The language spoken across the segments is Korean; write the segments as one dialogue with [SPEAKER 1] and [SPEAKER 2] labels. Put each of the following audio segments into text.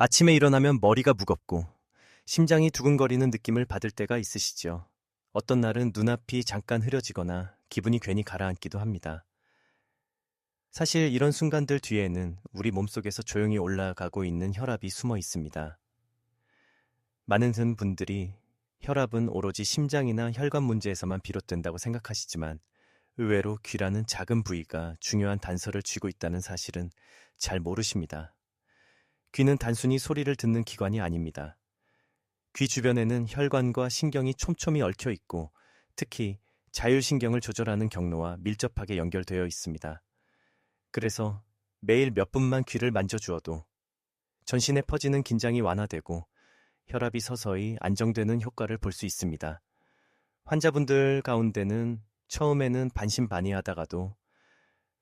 [SPEAKER 1] 아침에 일어나면 머리가 무겁고 심장이 두근거리는 느낌을 받을 때가 있으시죠. 어떤 날은 눈앞이 잠깐 흐려지거나 기분이 괜히 가라앉기도 합니다. 사실 이런 순간들 뒤에는 우리 몸속에서 조용히 올라가고 있는 혈압이 숨어 있습니다. 많은 분들이 혈압은 오로지 심장이나 혈관 문제에서만 비롯된다고 생각하시지만 의외로 귀라는 작은 부위가 중요한 단서를 쥐고 있다는 사실은 잘 모르십니다. 귀는 단순히 소리를 듣는 기관이 아닙니다. 귀 주변에는 혈관과 신경이 촘촘히 얽혀 있고 특히 자율신경을 조절하는 경로와 밀접하게 연결되어 있습니다. 그래서 매일 몇 분만 귀를 만져주어도 전신에 퍼지는 긴장이 완화되고 혈압이 서서히 안정되는 효과를 볼 수 있습니다. 환자분들 가운데는 처음에는 반신반의하다가도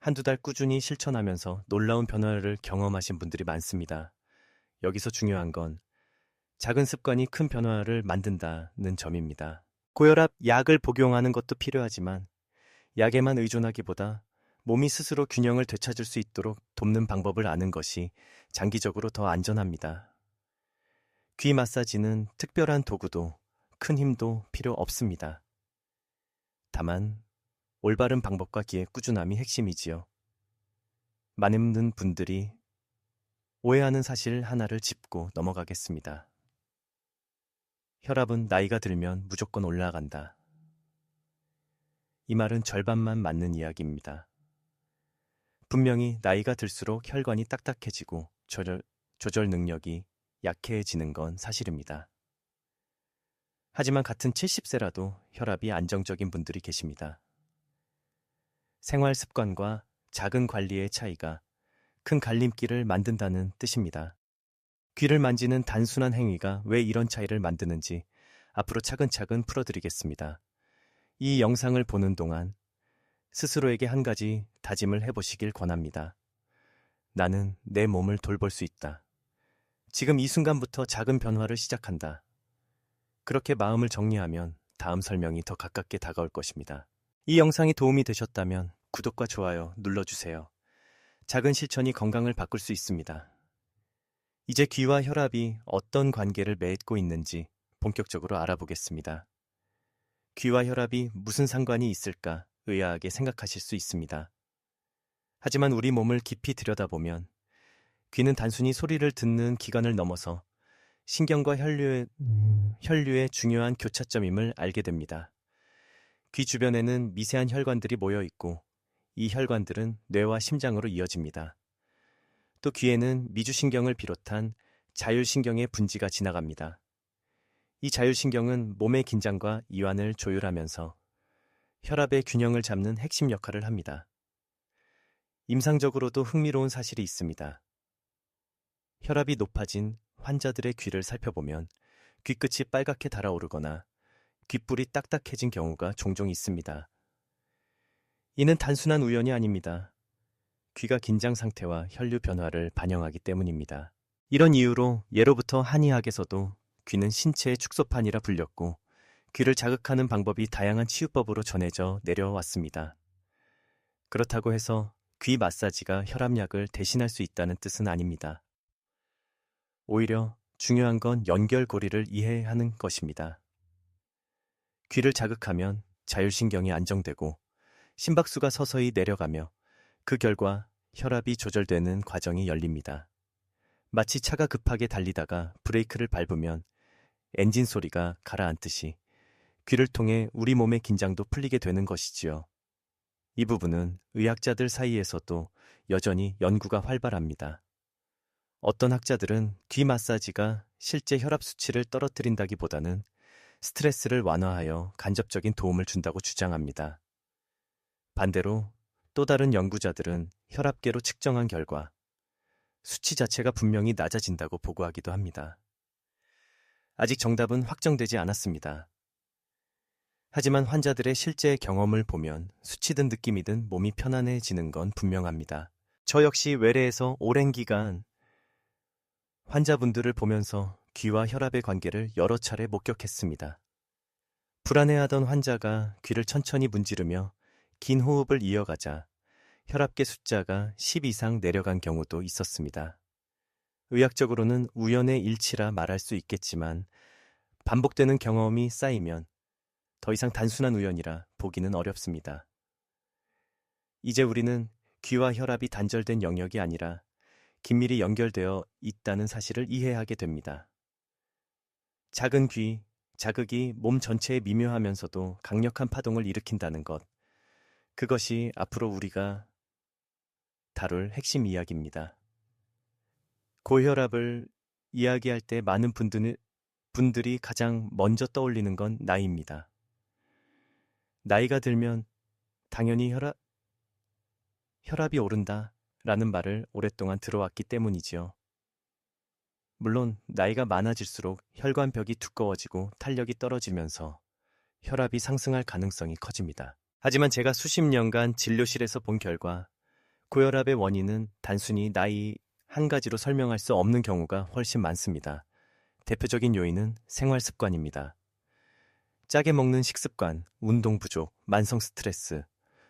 [SPEAKER 1] 한두 달 꾸준히 실천하면서 놀라운 변화를 경험하신 분들이 많습니다. 여기서 중요한 건 작은 습관이 큰 변화를 만든다는 점입니다. 고혈압 약을 복용하는 것도 필요하지만 약에만 의존하기보다 몸이 스스로 균형을 되찾을 수 있도록 돕는 방법을 아는 것이 장기적으로 더 안전합니다. 귀 마사지는 특별한 도구도 큰 힘도 필요 없습니다. 다만 올바른 방법과 기의 꾸준함이 핵심이지요. 많은 분들이 오해하는 사실 하나를 짚고 넘어가겠습니다. 혈압은 나이가 들면 무조건 올라간다. 이 말은 절반만 맞는 이야기입니다. 분명히 나이가 들수록 혈관이 딱딱해지고 조절 능력이 약해지는 건 사실입니다. 하지만 같은 70세라도 혈압이 안정적인 분들이 계십니다. 생활 습관과 작은 관리의 차이가 큰 갈림길을 만든다는 뜻입니다. 귀를 만지는 단순한 행위가 왜 이런 차이를 만드는지 앞으로 차근차근 풀어드리겠습니다. 이 영상을 보는 동안 스스로에게 한 가지 다짐을 해보시길 권합니다. 나는 내 몸을 돌볼 수 있다. 지금 이 순간부터 작은 변화를 시작한다. 그렇게 마음을 정리하면 다음 설명이 더 가깝게 다가올 것입니다. 이 영상이 도움이 되셨다면 구독과 좋아요 눌러주세요. 작은 실천이 건강을 바꿀 수 있습니다. 이제 귀와 혈압이 어떤 관계를 맺고 있는지 본격적으로 알아보겠습니다. 귀와 혈압이 무슨 상관이 있을까 의아하게 생각하실 수 있습니다. 하지만 우리 몸을 깊이 들여다보면 귀는 단순히 소리를 듣는 기관을 넘어서 신경과 혈류의 중요한 교차점임을 알게 됩니다. 귀 주변에는 미세한 혈관들이 모여 있고 이 혈관들은 뇌와 심장으로 이어집니다. 또 귀에는 미주신경을 비롯한 자율신경의 분지가 지나갑니다. 이 자율신경은 몸의 긴장과 이완을 조율하면서 혈압의 균형을 잡는 핵심 역할을 합니다. 임상적으로도 흥미로운 사실이 있습니다. 혈압이 높아진 환자들의 귀를 살펴보면 귀끝이 빨갛게 달아오르거나 귓불이 딱딱해진 경우가 종종 있습니다. 이는 단순한 우연이 아닙니다. 귀가 긴장 상태와 혈류 변화를 반영하기 때문입니다. 이런 이유로 예로부터 한의학에서도 귀는 신체의 축소판이라 불렸고 귀를 자극하는 방법이 다양한 치유법으로 전해져 내려왔습니다. 그렇다고 해서 귀 마사지가 혈압약을 대신할 수 있다는 뜻은 아닙니다. 오히려 중요한 건 연결고리를 이해하는 것입니다. 귀를 자극하면 자율신경이 안정되고 심박수가 서서히 내려가며 그 결과 혈압이 조절되는 과정이 열립니다. 마치 차가 급하게 달리다가 브레이크를 밟으면 엔진 소리가 가라앉듯이 귀를 통해 우리 몸의 긴장도 풀리게 되는 것이지요. 이 부분은 의학자들 사이에서도 여전히 연구가 활발합니다. 어떤 학자들은 귀 마사지가 실제 혈압 수치를 떨어뜨린다기보다는 스트레스를 완화하여 간접적인 도움을 준다고 주장합니다. 반대로 또 다른 연구자들은 혈압계로 측정한 결과 수치 자체가 분명히 낮아진다고 보고하기도 합니다. 아직 정답은 확정되지 않았습니다. 하지만 환자들의 실제 경험을 보면 수치든 느낌이든 몸이 편안해지는 건 분명합니다. 저 역시 외래에서 오랜 기간 환자분들을 보면서 귀와 혈압의 관계를 여러 차례 목격했습니다. 불안해하던 환자가 귀를 천천히 문지르며 긴 호흡을 이어가자 혈압계 숫자가 10 이상 내려간 경우도 있었습니다. 의학적으로는 우연의 일치라 말할 수 있겠지만 반복되는 경험이 쌓이면 더 이상 단순한 우연이라 보기는 어렵습니다. 이제 우리는 귀와 혈압이 단절된 영역이 아니라 긴밀히 연결되어 있다는 사실을 이해하게 됩니다. 작은 귀, 자극이 몸 전체에 미묘하면서도 강력한 파동을 일으킨다는 것. 그것이 앞으로 우리가 다룰 핵심 이야기입니다. 고혈압을 이야기할 때 많은 분들이 가장 먼저 떠올리는 건 나이입니다. 나이가 들면 당연히 혈압이 오른다 라는 말을 오랫동안 들어왔기 때문이지요. 물론 나이가 많아질수록 혈관벽이 두꺼워지고 탄력이 떨어지면서 혈압이 상승할 가능성이 커집니다. 하지만 제가 수십 년간 진료실에서 본 결과 고혈압의 원인은 단순히 나이 한 가지로 설명할 수 없는 경우가 훨씬 많습니다. 대표적인 요인은 생활 습관입니다. 짜게 먹는 식습관, 운동 부족, 만성 스트레스,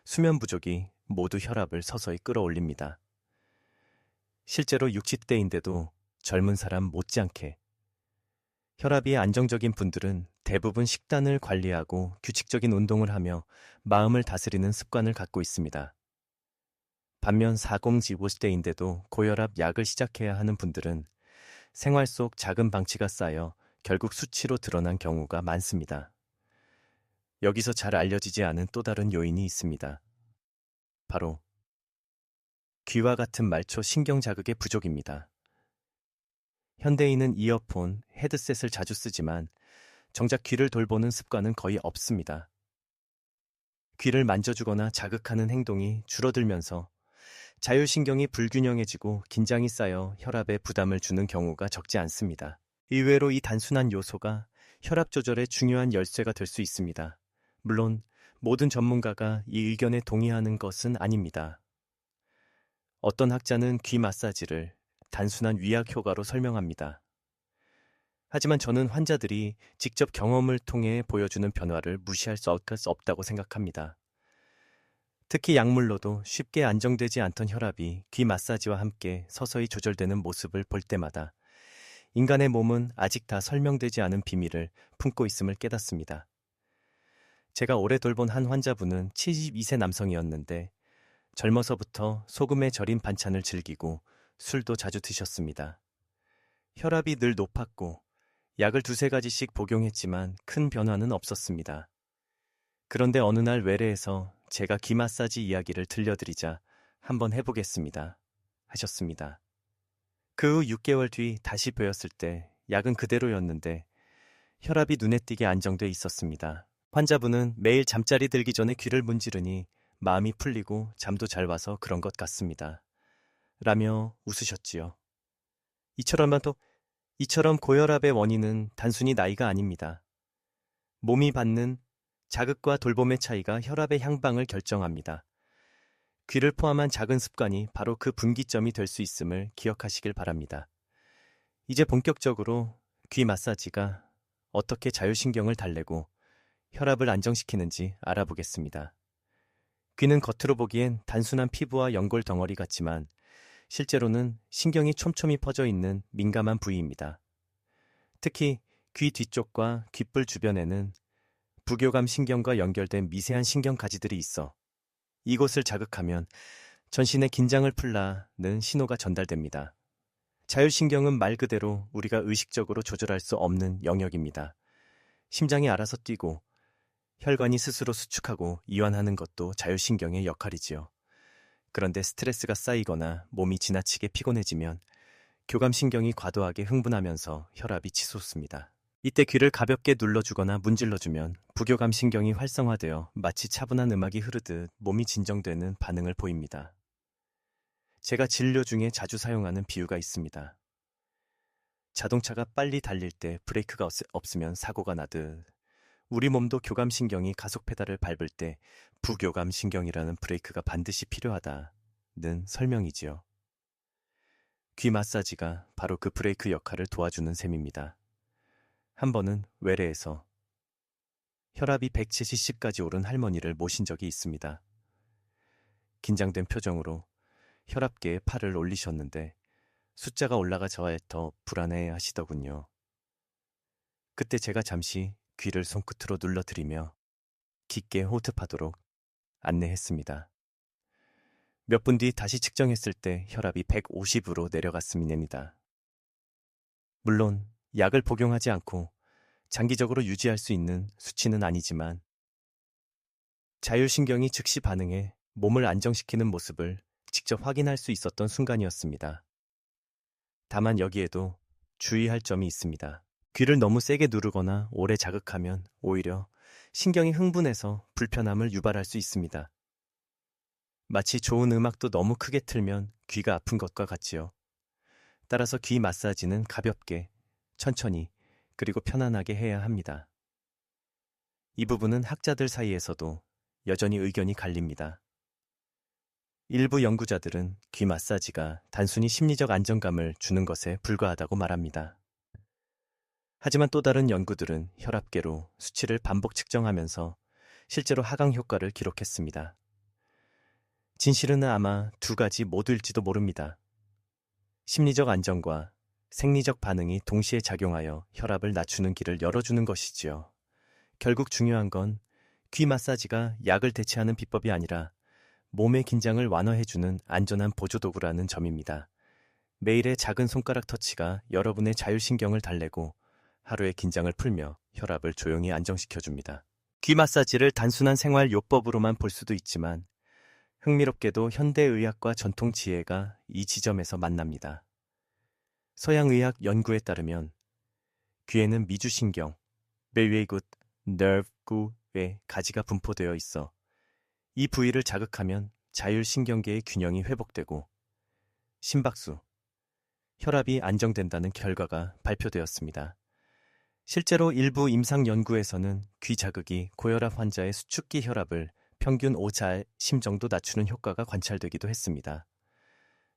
[SPEAKER 1] 수면 부족이 모두 혈압을 서서히 끌어올립니다. 실제로 60대인데도 젊은 사람 못지않게 혈압이 안정적인 분들은 대부분 식단을 관리하고 규칙적인 운동을 하며 마음을 다스리는 습관을 갖고 있습니다. 반면 40, 50대인데도 고혈압 약을 시작해야 하는 분들은 생활 속 작은 방치가 쌓여 결국 수치로 드러난 경우가 많습니다. 여기서 잘 알려지지 않은 또 다른 요인이 있습니다. 바로 귀와 같은 말초 신경 자극의 부족입니다. 현대인은 이어폰, 헤드셋을 자주 쓰지만 정작 귀를 돌보는 습관은 거의 없습니다. 귀를 만져주거나 자극하는 행동이 줄어들면서 자율신경이 불균형해지고 긴장이 쌓여 혈압에 부담을 주는 경우가 적지 않습니다. 의외로 이 단순한 요소가 혈압 조절에 중요한 열쇠가 될 수 있습니다. 물론 모든 전문가가 이 의견에 동의하는 것은 아닙니다. 어떤 학자는 귀 마사지를 단순한 위약 효과로 설명합니다. 하지만 저는 환자들이 직접 경험을 통해 보여주는 변화를 무시할 수 없다고 생각합니다. 특히 약물로도 쉽게 안정되지 않던 혈압이 귀 마사지와 함께 서서히 조절되는 모습을 볼 때마다 인간의 몸은 아직 다 설명되지 않은 비밀을 품고 있음을 깨닫습니다. 제가 오래 돌본 한 환자분은 72세 남성이었는데 젊어서부터 소금에 절인 반찬을 즐기고 술도 자주 드셨습니다. 혈압이 늘 높았고 약을 2-3가지씩 복용했지만 큰 변화는 없었습니다. 그런데 어느 날 외래에서 제가 귀 마사지 이야기를 들려드리자 한번 해보겠습니다 하셨습니다. 그 후 6개월 뒤 다시 뵈었을 때 약은 그대로였는데 혈압이 눈에 띄게 안정돼 있었습니다. 환자분은 매일 잠자리 들기 전에 귀를 문지르니 마음이 풀리고 잠도 잘 와서 그런 것 같습니다. 라며 웃으셨지요. 이처럼 고혈압의 원인은 단순히 나이가 아닙니다. 몸이 받는 자극과 돌봄의 차이가 혈압의 향방을 결정합니다. 귀를 포함한 작은 습관이 바로 그 분기점이 될 수 있음을 기억하시길 바랍니다. 이제 본격적으로 귀 마사지가 어떻게 자율신경을 달래고 혈압을 안정시키는지 알아보겠습니다. 귀는 겉으로 보기엔 단순한 피부와 연골 덩어리 같지만 실제로는 신경이 촘촘히 퍼져 있는 민감한 부위입니다. 특히 귀 뒤쪽과 귓불 주변에는 부교감 신경과 연결된 미세한 신경 가지들이 있어 이곳을 자극하면 전신의 긴장을 풀라는 신호가 전달됩니다. 자율신경은 말 그대로 우리가 의식적으로 조절할 수 없는 영역입니다. 심장이 알아서 뛰고 혈관이 스스로 수축하고 이완하는 것도 자율신경의 역할이지요. 그런데 스트레스가 쌓이거나 몸이 지나치게 피곤해지면 교감신경이 과도하게 흥분하면서 혈압이 치솟습니다. 이때 귀를 가볍게 눌러주거나 문질러주면 부교감신경이 활성화되어 마치 차분한 음악이 흐르듯 몸이 진정되는 반응을 보입니다. 제가 진료 중에 자주 사용하는 비유가 있습니다. 자동차가 빨리 달릴 때 브레이크가 없으면 사고가 나듯 우리 몸도 교감신경이 가속 페달을 밟을 때 부교감신경이라는 브레이크가 반드시 필요하다는 설명이지요. 귀 마사지가 바로 그 브레이크 역할을 도와주는 셈입니다. 한 번은 외래에서 혈압이 170까지 오른 할머니를 모신 적이 있습니다. 긴장된 표정으로 혈압계에 팔을 올리셨는데 숫자가 올라가 저에 더 불안해 하시더군요. 그때 제가 잠시 귀를 손끝으로 눌러드리며 깊게 호흡하도록 안내했습니다. 몇 분 뒤 다시 측정했을 때 혈압이 150으로 내려갔음입니다. 물론 약을 복용하지 않고 장기적으로 유지할 수 있는 수치는 아니지만 자율신경이 즉시 반응해 몸을 안정시키는 모습을 직접 확인할 수 있었던 순간이었습니다. 다만 여기에도 주의할 점이 있습니다. 귀를 너무 세게 누르거나 오래 자극하면 오히려 신경이 흥분해서 불편함을 유발할 수 있습니다. 마치 좋은 음악도 너무 크게 틀면 귀가 아픈 것과 같지요. 따라서 귀 마사지는 가볍게, 천천히, 그리고 편안하게 해야 합니다. 이 부분은 학자들 사이에서도 여전히 의견이 갈립니다. 일부 연구자들은 귀 마사지가 단순히 심리적 안정감을 주는 것에 불과하다고 말합니다. 하지만 또 다른 연구들은 혈압계로 수치를 반복 측정하면서 실제로 하강 효과를 기록했습니다. 진실은 아마 두 가지 모두일지도 모릅니다. 심리적 안정과 생리적 반응이 동시에 작용하여 혈압을 낮추는 길을 열어주는 것이지요. 결국 중요한 건 귀 마사지가 약을 대체하는 비법이 아니라 몸의 긴장을 완화해주는 안전한 보조도구라는 점입니다. 매일의 작은 손가락 터치가 여러분의 자율신경을 달래고 하루의 긴장을 풀며 혈압을 조용히 안정시켜줍니다. 귀 마사지를 단순한 생활 요법으로만 볼 수도 있지만 흥미롭게도 현대의학과 전통 지혜가 이 지점에서 만납니다. 서양의학 연구에 따르면 귀에는 미주신경, 멜웨이굿 nerve구의 가지가 분포되어 있어 이 부위를 자극하면 자율신경계의 균형이 회복되고 심박수, 혈압이 안정된다는 결과가 발표되었습니다. 실제로 일부 임상 연구에서는 귀 자극이 고혈압 환자의 수축기 혈압을 평균 5자10 정도 낮추는 효과가 관찰되기도 했습니다.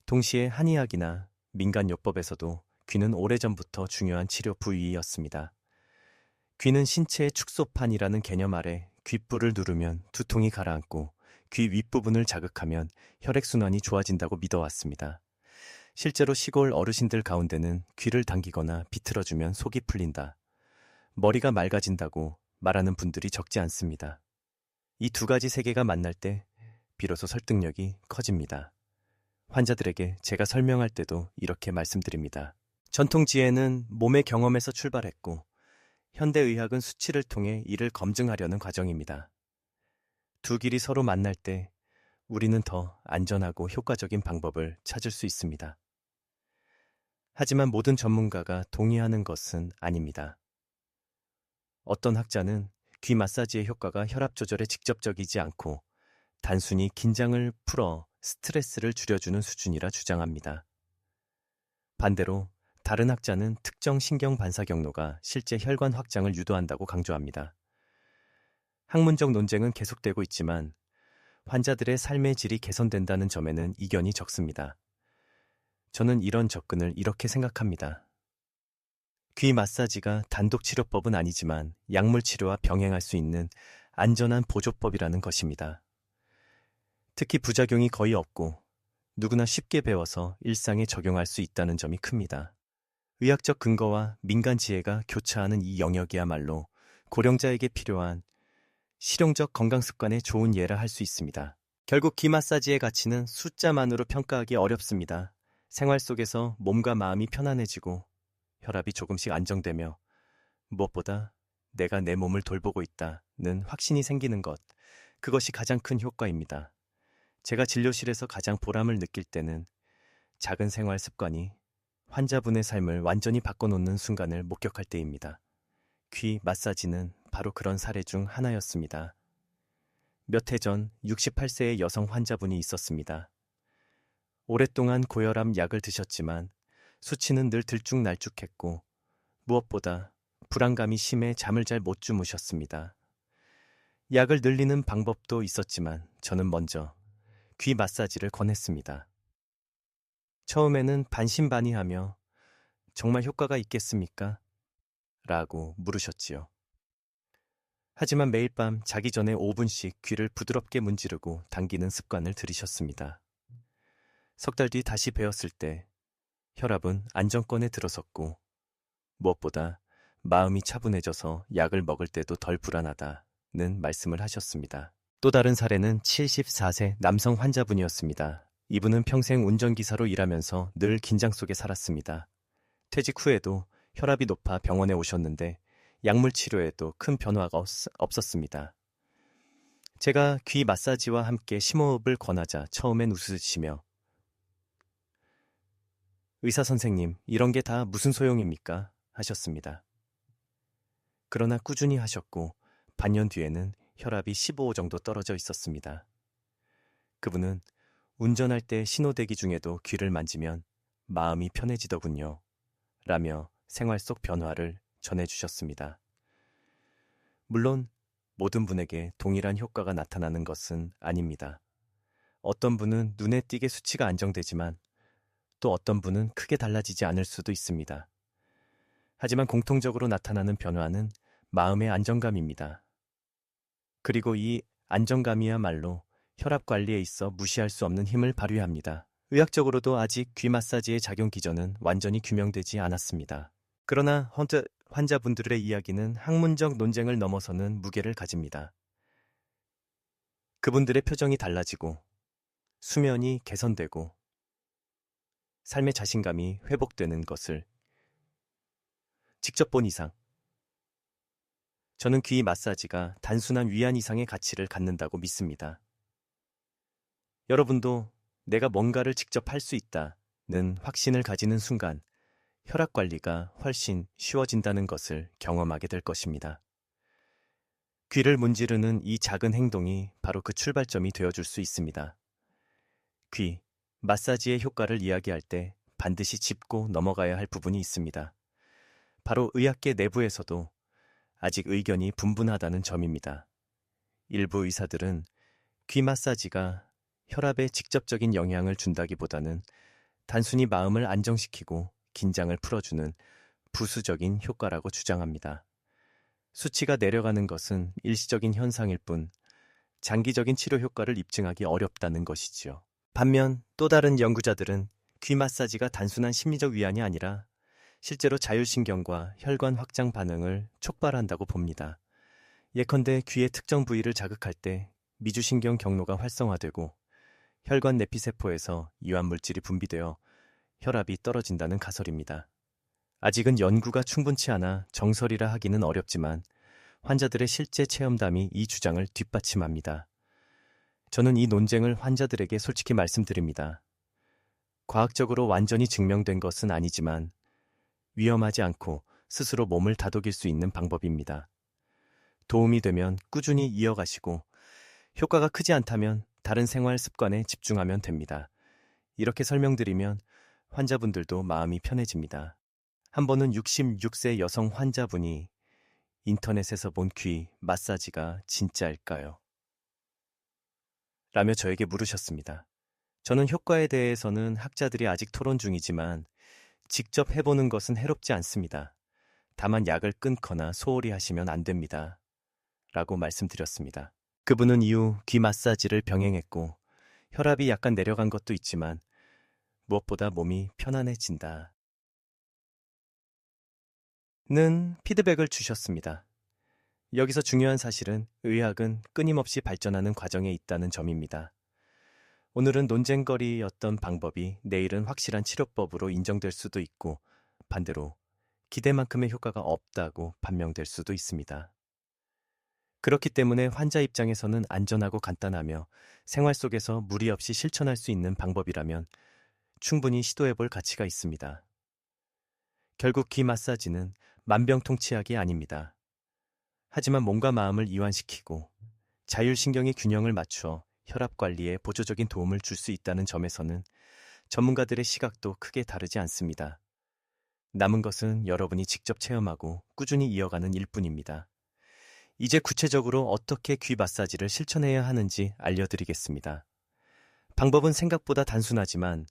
[SPEAKER 1] 동시에 한의학이나 민간요법에서도 귀는 오래전부터 중요한 치료 부위였습니다. 귀는 신체의 축소판이라는 개념 아래 귓불을 누르면 두통이 가라앉고 귀 윗부분을 자극하면 혈액순환이 좋아진다고 믿어왔습니다. 실제로 시골 어르신들 가운데는 귀를 당기거나 비틀어주면 속이 풀린다, 머리가 맑아진다고 말하는 분들이 적지 않습니다. 이 두 가지 세계가 만날 때 비로소 설득력이 커집니다. 환자들에게 제가 설명할 때도 이렇게 말씀드립니다. 전통 지혜는 몸의 경험에서 출발했고 현대의학은 수치를 통해 이를 검증하려는 과정입니다. 두 길이 서로 만날 때 우리는 더 안전하고 효과적인 방법을 찾을 수 있습니다. 하지만 모든 전문가가 동의하는 것은 아닙니다. 어떤 학자는 귀 마사지의 효과가 혈압 조절에 직접적이지 않고 단순히 긴장을 풀어 스트레스를 줄여주는 수준이라 주장합니다. 반대로 다른 학자는 특정 신경 반사 경로가 실제 혈관 확장을 유도한다고 강조합니다. 학문적 논쟁은 계속되고 있지만 환자들의 삶의 질이 개선된다는 점에는 이견이 적습니다. 저는 이런 접근을 이렇게 생각합니다. 귀 마사지가 단독 치료법은 아니지만 약물 치료와 병행할 수 있는 안전한 보조법이라는 것입니다. 특히 부작용이 거의 없고 누구나 쉽게 배워서 일상에 적용할 수 있다는 점이 큽니다. 의학적 근거와 민간 지혜가 교차하는 이 영역이야말로 고령자에게 필요한 실용적 건강 습관의 좋은 예라 할 수 있습니다. 결국 귀 마사지의 가치는 숫자만으로 평가하기 어렵습니다. 생활 속에서 몸과 마음이 편안해지고 혈압이 조금씩 안정되며 무엇보다 내가 내 몸을 돌보고 있다는 확신이 생기는 것, 그것이 가장 큰 효과입니다. 제가 진료실에서 가장 보람을 느낄 때는 작은 생활 습관이 환자분의 삶을 완전히 바꿔놓는 순간을 목격할 때입니다. 귀 마사지는 바로 그런 사례 중 하나였습니다. 몇 해 전 68세의 여성 환자분이 있었습니다. 오랫동안 고혈압 약을 드셨지만 수치는 늘 들쭉날쭉했고 무엇보다 불안감이 심해 잠을 잘 못 주무셨습니다. 약을 늘리는 방법도 있었지만 저는 먼저 귀 마사지를 권했습니다. 처음에는 반신반의하며 정말 효과가 있겠습니까? 라고 물으셨지요. 하지만 매일 밤 자기 전에 5분씩 귀를 부드럽게 문지르고 당기는 습관을 들이셨습니다. 석 달 뒤 다시 배웠을 때 혈압은 안정권에 들어섰고 무엇보다 마음이 차분해져서 약을 먹을 때도 덜 불안하다는 말씀을 하셨습니다. 또 다른 사례는 74세 남성 환자분이었습니다. 이분은 평생 운전기사로 일하면서 늘 긴장 속에 살았습니다. 퇴직 후에도 혈압이 높아 병원에 오셨는데 약물 치료에도 큰 변화가 없었습니다. 제가 귀 마사지와 함께 심호흡을 권하자 처음엔 웃으시며 의사 선생님, 이런 게 다 무슨 소용입니까? 하셨습니다. 그러나 꾸준히 하셨고 반년 뒤에는 혈압이 15 정도 떨어져 있었습니다. 그분은 운전할 때 신호대기 중에도 귀를 만지면 마음이 편해지더군요. 라며 생활 속 변화를 전해주셨습니다. 물론 모든 분에게 동일한 효과가 나타나는 것은 아닙니다. 어떤 분은 눈에 띄게 수치가 안정되지만 또 어떤 분은 크게 달라지지 않을 수도 있습니다. 하지만 공통적으로 나타나는 변화는 마음의 안정감입니다. 그리고 이 안정감이야말로 혈압 관리에 있어 무시할 수 없는 힘을 발휘합니다. 의학적으로도 아직 귀 마사지의 작용 기전은 완전히 규명되지 않았습니다. 그러나 환자분들의 이야기는 학문적 논쟁을 넘어서는 무게를 가집니다. 그분들의 표정이 달라지고 수면이 개선되고 삶의 자신감이 회복되는 것을 직접 본 이상 저는 귀 마사지가 단순한 위안 이상의 가치를 갖는다고 믿습니다. 여러분도 내가 뭔가를 직접 할 수 있다는 확신을 가지는 순간 혈압 관리가 훨씬 쉬워진다는 것을 경험하게 될 것입니다. 귀를 문지르는 이 작은 행동이 바로 그 출발점이 되어줄 수 있습니다. 귀, 마사지의 효과를 이야기할 때 반드시 짚고 넘어가야 할 부분이 있습니다. 바로 의학계 내부에서도 아직 의견이 분분하다는 점입니다. 일부 의사들은 귀 마사지가 혈압에 직접적인 영향을 준다기보다는 단순히 마음을 안정시키고 긴장을 풀어주는 부수적인 효과라고 주장합니다. 수치가 내려가는 것은 일시적인 현상일 뿐 장기적인 치료 효과를 입증하기 어렵다는 것이지요. 반면 또 다른 연구자들은 귀 마사지가 단순한 심리적 위안이 아니라 실제로 자율신경과 혈관 확장 반응을 촉발한다고 봅니다. 예컨대 귀의 특정 부위를 자극할 때 미주신경 경로가 활성화되고 혈관 내피세포에서 이완물질이 분비되어 혈압이 떨어진다는 가설입니다. 아직은 연구가 충분치 않아 정설이라 하기는 어렵지만 환자들의 실제 체험담이 이 주장을 뒷받침합니다. 저는 이 논쟁을 환자들에게 솔직히 말씀드립니다. 과학적으로 완전히 증명된 것은 아니지만 위험하지 않고 스스로 몸을 다독일 수 있는 방법입니다. 도움이 되면 꾸준히 이어가시고 효과가 크지 않다면 다른 생활 습관에 집중하면 됩니다. 이렇게 설명드리면 환자분들도 마음이 편해집니다. 한 번은 66세 여성 환자분이 인터넷에서 본 귀 마사지가 진짜일까요? 라며 저에게 물으셨습니다. 저는 효과에 대해서는 학자들이 아직 토론 중이지만 직접 해보는 것은 해롭지 않습니다. 다만 약을 끊거나 소홀히 하시면 안 됩니다. 라고 말씀드렸습니다. 그분은 이후 귀 마사지를 병행했고 혈압이 약간 내려간 것도 있지만 무엇보다 몸이 편안해진다. 는 피드백을 주셨습니다. 여기서 중요한 사실은 의학은 끊임없이 발전하는 과정에 있다는 점입니다. 오늘은 논쟁거리였던 방법이 내일은 확실한 치료법으로 인정될 수도 있고 반대로 기대만큼의 효과가 없다고 판명될 수도 있습니다. 그렇기 때문에 환자 입장에서는 안전하고 간단하며 생활 속에서 무리 없이 실천할 수 있는 방법이라면 충분히 시도해볼 가치가 있습니다. 결국 귀 마사지는 만병통치약이 아닙니다. 하지만 몸과 마음을 이완시키고 자율신경의 균형을 맞추어 혈압 관리에 보조적인 도움을 줄 수 있다는 점에서는 전문가들의 시각도 크게 다르지 않습니다. 남은 것은 여러분이 직접 체험하고 꾸준히 이어가는 일뿐입니다. 이제 구체적으로 어떻게 귀 마사지를 실천해야 하는지 알려드리겠습니다. 방법은 생각보다 단순하지만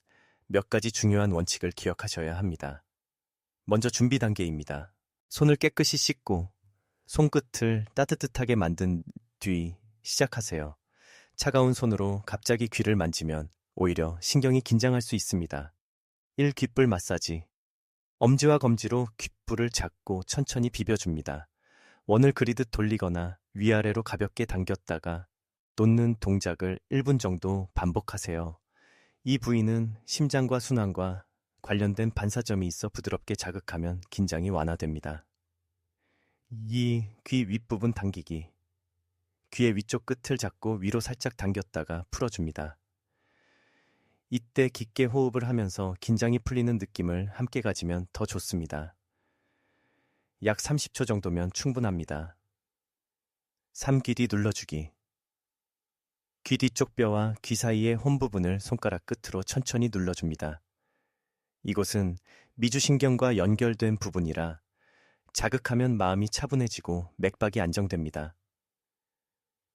[SPEAKER 1] 몇 가지 중요한 원칙을 기억하셔야 합니다. 먼저 준비 단계입니다. 손을 깨끗이 씻고 손끝을 따뜻하게 만든 뒤 시작하세요. 차가운 손으로 갑자기 귀를 만지면 오히려 신경이 긴장할 수 있습니다. 1. 귓불 마사지. 엄지와 검지로 귓불을 잡고 천천히 비벼줍니다. 원을 그리듯 돌리거나 위아래로 가볍게 당겼다가 놓는 동작을 1분 정도 반복하세요. 이 부위는 심장과 순환과 관련된 반사점이 있어 부드럽게 자극하면 긴장이 완화됩니다. 2. 귀 윗부분 당기기. 귀의 위쪽 끝을 잡고 위로 살짝 당겼다가 풀어줍니다. 이때 깊게 호흡을 하면서 긴장이 풀리는 느낌을 함께 가지면 더 좋습니다. 약 30초 정도면 충분합니다. 3. 귀 뒤 눌러주기. 귀 뒤쪽 뼈와 귀 사이의 홈 부분을 손가락 끝으로 천천히 눌러줍니다. 이곳은 미주신경과 연결된 부분이라 자극하면 마음이 차분해지고 맥박이 안정됩니다.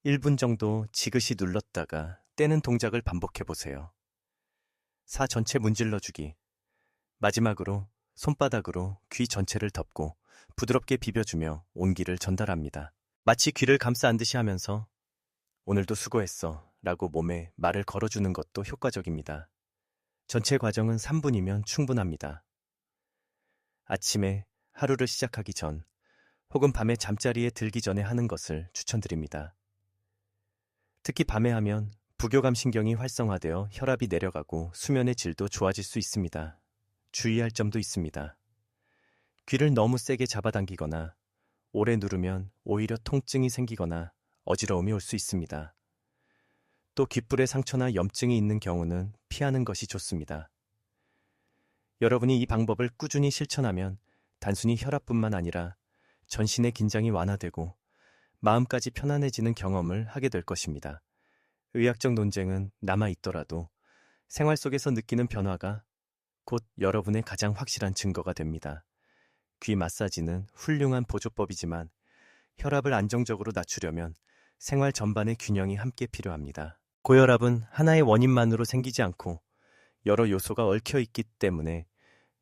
[SPEAKER 1] 1분 정도 지그시 눌렀다가 떼는 동작을 반복해보세요. 4. 전체 문질러주기. 마지막으로 손바닥으로 귀 전체를 덮고 부드럽게 비벼주며 온기를 전달합니다. 마치 귀를 감싸 안듯이 하면서 오늘도 수고했어 라고 몸에 말을 걸어주는 것도 효과적입니다. 전체 과정은 3분이면 충분합니다. 아침에 하루를 시작하기 전 혹은 밤에 잠자리에 들기 전에 하는 것을 추천드립니다. 특히 밤에 하면 부교감 신경이 활성화되어 혈압이 내려가고 수면의 질도 좋아질 수 있습니다. 주의할 점도 있습니다. 귀를 너무 세게 잡아당기거나 오래 누르면 오히려 통증이 생기거나 어지러움이 올 수 있습니다. 또 귓불에 상처나 염증이 있는 경우는 피하는 것이 좋습니다. 여러분이 이 방법을 꾸준히 실천하면 단순히 혈압뿐만 아니라 전신의 긴장이 완화되고 마음까지 편안해지는 경험을 하게 될 것입니다. 의학적 논쟁은 남아있더라도 생활 속에서 느끼는 변화가 곧 여러분의 가장 확실한 증거가 됩니다. 귀 마사지는 훌륭한 보조법이지만 혈압을 안정적으로 낮추려면 생활 전반의 균형이 함께 필요합니다. 고혈압은 하나의 원인만으로 생기지 않고 여러 요소가 얽혀 있기 때문에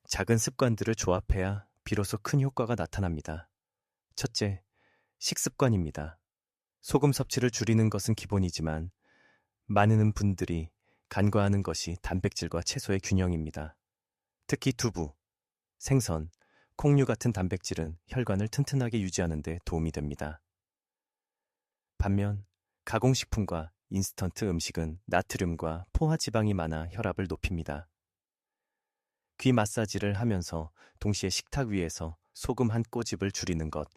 [SPEAKER 1] 작은 습관들을 조합해야 비로소 큰 효과가 나타납니다. 첫째, 식습관입니다. 소금 섭취를 줄이는 것은 기본이지만 많은 분들이 간과하는 것이 단백질과 채소의 균형입니다. 특히 두부, 생선, 콩류 같은 단백질은 혈관을 튼튼하게 유지하는 데 도움이 됩니다. 반면 가공식품과 인스턴트 음식은 나트륨과 포화지방이 많아 혈압을 높입니다. 귀 마사지를 하면서 동시에 식탁 위에서 소금 한 꼬집을 줄이는 것,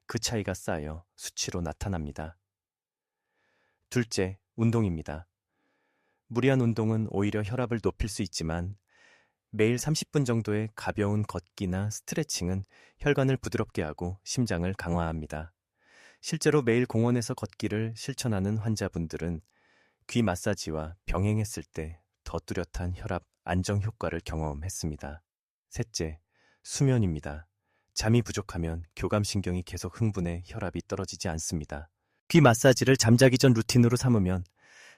[SPEAKER 1] 그 차이가 쌓여 수치로 나타납니다. 둘째, 운동입니다. 무리한 운동은 오히려 혈압을 높일 수 있지만 매일 30분 정도의 가벼운 걷기나 스트레칭은 혈관을 부드럽게 하고 심장을 강화합니다. 실제로 매일 공원에서 걷기를 실천하는 환자분들은 귀 마사지와 병행했을 때 더 뚜렷한 혈압 안정 효과를 경험했습니다. 셋째, 수면입니다. 잠이 부족하면 교감신경이 계속 흥분해 혈압이 떨어지지 않습니다. 귀 마사지를 잠자기 전 루틴으로 삼으면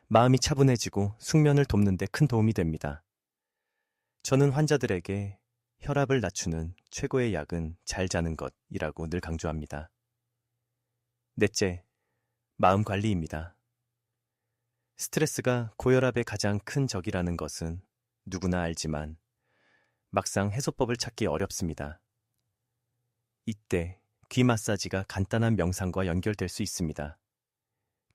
[SPEAKER 1] 마음이 차분해지고 숙면을 돕는 데 큰 도움이 됩니다. 저는 환자들에게 혈압을 낮추는 최고의 약은 잘 자는 것이라고 늘 강조합니다. 넷째, 마음 관리입니다. 스트레스가 고혈압의 가장 큰 적이라는 것은 누구나 알지만 막상 해소법을 찾기 어렵습니다. 이때 귀 마사지가 간단한 명상과 연결될 수 있습니다.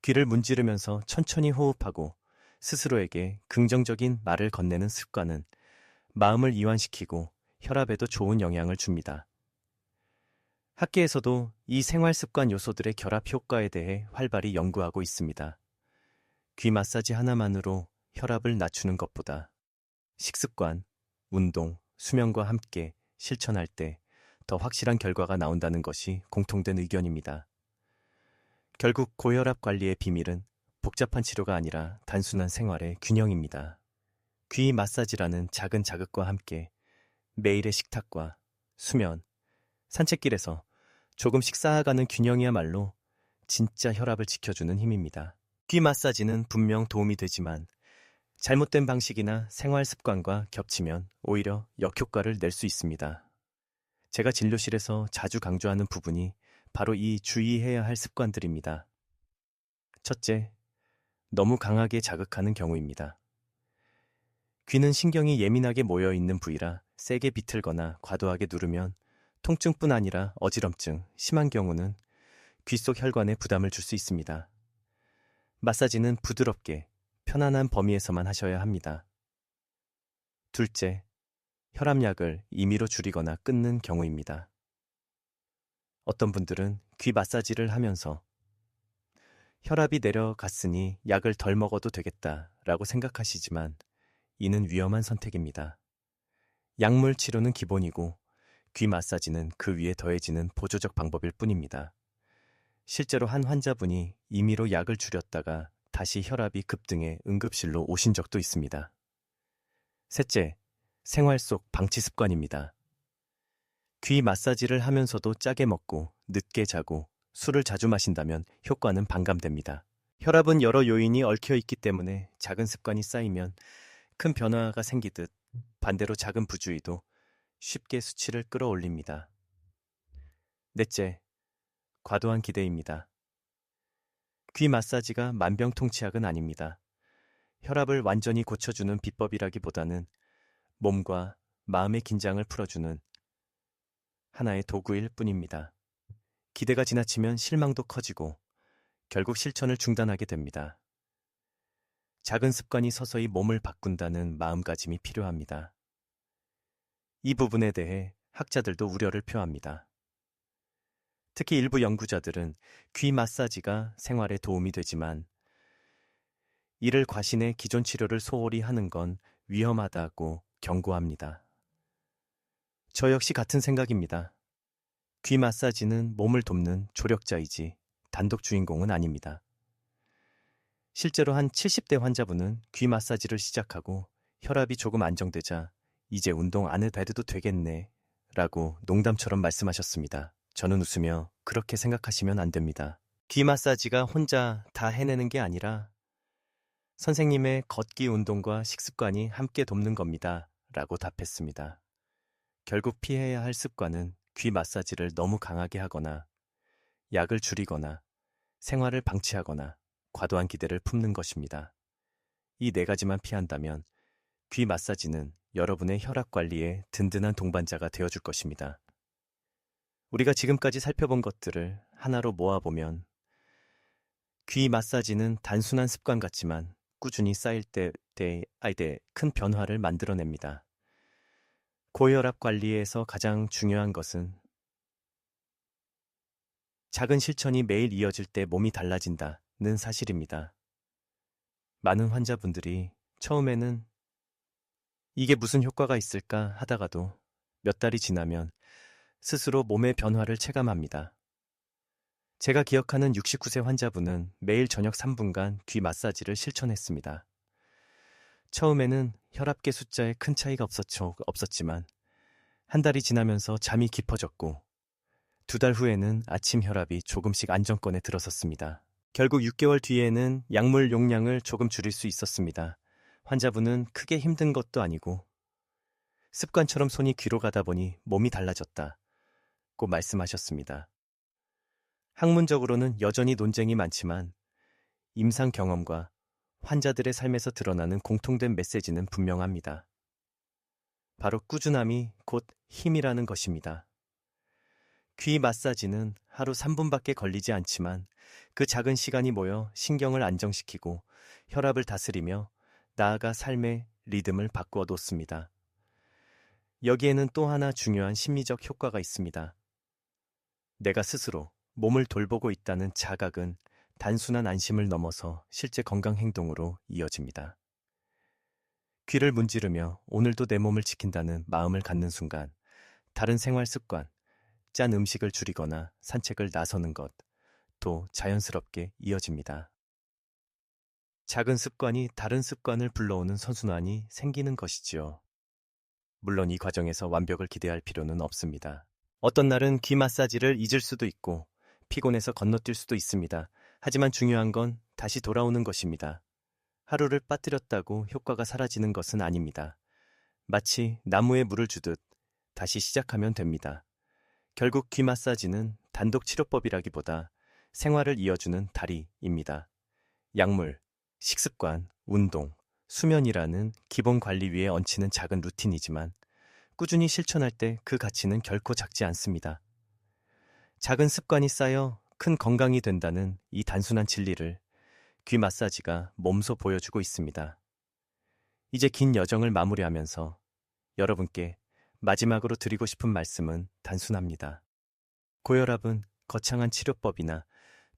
[SPEAKER 1] 귀를 문지르면서 천천히 호흡하고 스스로에게 긍정적인 말을 건네는 습관은 마음을 이완시키고 혈압에도 좋은 영향을 줍니다. 학계에서도 이 생활 습관 요소들의 결합 효과에 대해 활발히 연구하고 있습니다. 귀 마사지 하나만으로 혈압을 낮추는 것보다 식습관, 운동, 수면과 함께 실천할 때 더 확실한 결과가 나온다는 것이 공통된 의견입니다. 결국 고혈압 관리의 비밀은 복잡한 치료가 아니라 단순한 생활의 균형입니다. 귀 마사지라는 작은 자극과 함께 매일의 식탁과 수면, 산책길에서 조금씩 쌓아가는 균형이야말로 진짜 혈압을 지켜주는 힘입니다. 귀 마사지는 분명 도움이 되지만 잘못된 방식이나 생활 습관과 겹치면 오히려 역효과를 낼 수 있습니다. 제가 진료실에서 자주 강조하는 부분이 바로 이 주의해야 할 습관들입니다. 첫째, 너무 강하게 자극하는 경우입니다. 귀는 신경이 예민하게 모여 있는 부위라 세게 비틀거나 과도하게 누르면 통증뿐 아니라 어지럼증, 심한 경우는 귀 속 혈관에 부담을 줄 수 있습니다. 마사지는 부드럽게, 편안한 범위에서만 하셔야 합니다. 둘째, 혈압약을 임의로 줄이거나 끊는 경우입니다. 어떤 분들은 귀 마사지를 하면서 혈압이 내려갔으니 약을 덜 먹어도 되겠다라고 생각하시지만 이는 위험한 선택입니다. 약물 치료는 기본이고 귀 마사지는 그 위에 더해지는 보조적 방법일 뿐입니다. 실제로 한 환자분이 임의로 약을 줄였다가 다시 혈압이 급등해 응급실로 오신 적도 있습니다. 셋째, 생활 속 방치 습관입니다. 귀 마사지를 하면서도 짜게 먹고 늦게 자고 술을 자주 마신다면 효과는 반감됩니다. 혈압은 여러 요인이 얽혀 있기 때문에 작은 습관이 쌓이면 큰 변화가 생기듯 반대로 작은 부주의도 쉽게 수치를 끌어올립니다. 넷째, 과도한 기대입니다. 귀 마사지가 만병통치약은 아닙니다. 혈압을 완전히 고쳐주는 비법이라기보다는 몸과 마음의 긴장을 풀어주는 하나의 도구일 뿐입니다. 기대가 지나치면 실망도 커지고 결국 실천을 중단하게 됩니다. 작은 습관이 서서히 몸을 바꾼다는 마음가짐이 필요합니다. 이 부분에 대해 학자들도 우려를 표합니다. 특히 일부 연구자들은 귀 마사지가 생활에 도움이 되지만 이를 과신해 기존 치료를 소홀히 하는 건 위험하다고 경고합니다. 저 역시 같은 생각입니다. 귀 마사지는 몸을 돕는 조력자이지 단독 주인공은 아닙니다. 실제로 한 70대 환자분은 귀 마사지를 시작하고 혈압이 조금 안정되자 이제 운동 안 해도 되겠네 라고 농담처럼 말씀하셨습니다. 저는 웃으며 그렇게 생각하시면 안 됩니다. 귀 마사지가 혼자 다 해내는 게 아니라 선생님의 걷기 운동과 식습관이 함께 돕는 겁니다 라고 답했습니다. 결국 피해야 할 습관은 귀 마사지를 너무 강하게 하거나 약을 줄이거나 생활을 방치하거나 과도한 기대를 품는 것입니다. 이 네 가지만 피한다면 귀 마사지는 여러분의 혈압 관리에 든든한 동반자가 되어줄 것입니다. 우리가 지금까지 살펴본 것들을 하나로 모아보면 귀 마사지는 단순한 습관 같지만 꾸준히 쌓일 때 큰 변화를 만들어냅니다. 고혈압 관리에서 가장 중요한 것은 작은 실천이 매일 이어질 때 몸이 달라진다는 사실입니다. 많은 환자분들이 처음에는 이게 무슨 효과가 있을까 하다가도 몇 달이 지나면 스스로 몸의 변화를 체감합니다. 제가 기억하는 69세 환자분은 매일 저녁 3분간 귀 마사지를 실천했습니다. 처음에는 혈압계 숫자에 큰 차이가 없었지만 한 달이 지나면서 잠이 깊어졌고 2달 후에는 아침 혈압이 조금씩 안정권에 들어섰습니다. 결국 6개월 뒤에는 약물 용량을 조금 줄일 수 있었습니다. 환자분은 크게 힘든 것도 아니고 습관처럼 손이 귀로 가다 보니 몸이 달라졌다고 말씀하셨습니다. 학문적으로는 여전히 논쟁이 많지만 임상 경험과 환자들의 삶에서 드러나는 공통된 메시지는 분명합니다. 바로 꾸준함이 곧 힘이라는 것입니다. 귀 마사지는 하루 3분밖에 걸리지 않지만 그 작은 시간이 모여 신경을 안정시키고 혈압을 다스리며 나아가 삶의 리듬을 바꾸어 놓습니다. 여기에는 또 하나 중요한 심리적 효과가 있습니다. 내가 스스로 몸을 돌보고 있다는 자각은 단순한 안심을 넘어서 실제 건강 행동으로 이어집니다. 귀를 문지르며 오늘도 내 몸을 지킨다는 마음을 갖는 순간 다른 생활 습관, 짠 음식을 줄이거나 산책을 나서는 것, 또 자연스럽게 이어집니다. 작은 습관이 다른 습관을 불러오는 선순환이 생기는 것이지요. 물론 이 과정에서 완벽을 기대할 필요는 없습니다. 어떤 날은 귀 마사지를 잊을 수도 있고 피곤해서 건너뛸 수도 있습니다. 하지만 중요한 건 다시 돌아오는 것입니다. 하루를 빠뜨렸다고 효과가 사라지는 것은 아닙니다. 마치 나무에 물을 주듯 다시 시작하면 됩니다. 결국 귀 마사지는 단독 치료법이라기보다 생활을 이어주는 다리입니다. 약물, 식습관, 운동, 수면이라는 기본 관리 위에 얹히는 작은 루틴이지만 꾸준히 실천할 때 그 가치는 결코 작지 않습니다. 작은 습관이 쌓여 큰 건강이 된다는 이 단순한 진리를 귀 마사지가 몸소 보여주고 있습니다. 이제 긴 여정을 마무리하면서 여러분께 마지막으로 드리고 싶은 말씀은 단순합니다. 고혈압은 거창한 치료법이나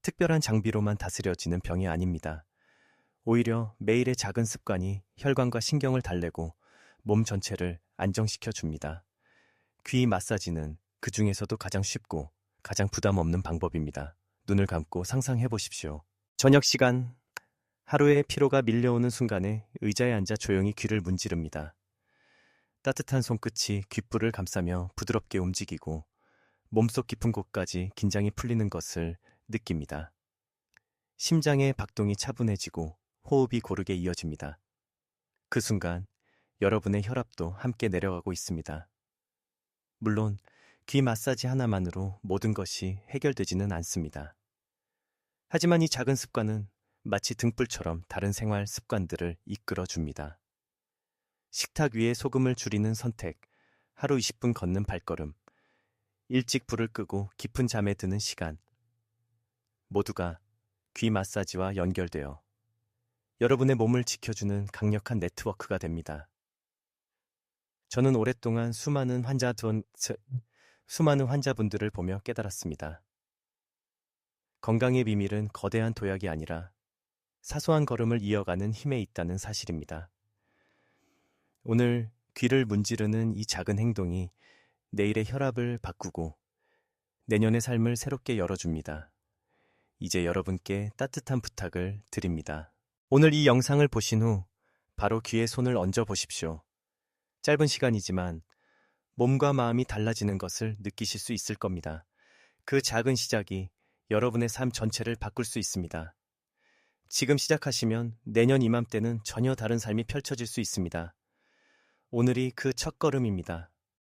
[SPEAKER 1] 특별한 장비로만 다스려지는 병이 아닙니다. 오히려 매일의 작은 습관이 혈관과 신경을 달래고 몸 전체를 안정시켜 줍니다. 귀 마사지는 그 중에서도 가장 쉽고 가장 부담 없는 방법입니다. 눈을 감고 상상해 보십시오. 저녁 시간, 하루의 피로가 밀려오는 순간에 의자에 앉아 조용히 귀를 문지릅니다. 따뜻한 손끝이 귓불을 감싸며 부드럽게 움직이고 몸속 깊은 곳까지 긴장이 풀리는 것을 느낍니다. 심장의 박동이 차분해지고 호흡이 고르게 이어집니다. 그 순간 여러분의 혈압도 함께 내려가고 있습니다. 물론 귀 마사지 하나만으로 모든 것이 해결되지는 않습니다. 하지만 이 작은 습관은 마치 등불처럼 다른 생활 습관들을 이끌어줍니다. 식탁 위에 소금을 줄이는 선택, 하루 20분 걷는 발걸음, 일찍 불을 끄고 깊은 잠에 드는 시간, 모두가 귀 마사지와 연결되어 여러분의 몸을 지켜주는 강력한 네트워크가 됩니다. 저는 오랫동안 수많은 환자분들을 보며 깨달았습니다. 건강의 비밀은 거대한 도약이 아니라 사소한 걸음을 이어가는 힘에 있다는 사실입니다. 오늘 귀를 문지르는 이 작은 행동이 내일의 혈압을 바꾸고 내년의 삶을 새롭게 열어줍니다. 이제 여러분께 따뜻한 부탁을 드립니다. 오늘 이 영상을 보신 후 바로 귀에 손을 얹어 보십시오. 짧은 시간이지만 몸과 마음이 달라지는 것을 느끼실 수 있을 겁니다. 그 작은 시작이 여러분의 삶 전체를 바꿀 수 있습니다. 지금 시작하시면 내년 이맘때는 전혀 다른 삶이 펼쳐질 수 있습니다. 오늘이 그 첫걸음입니다.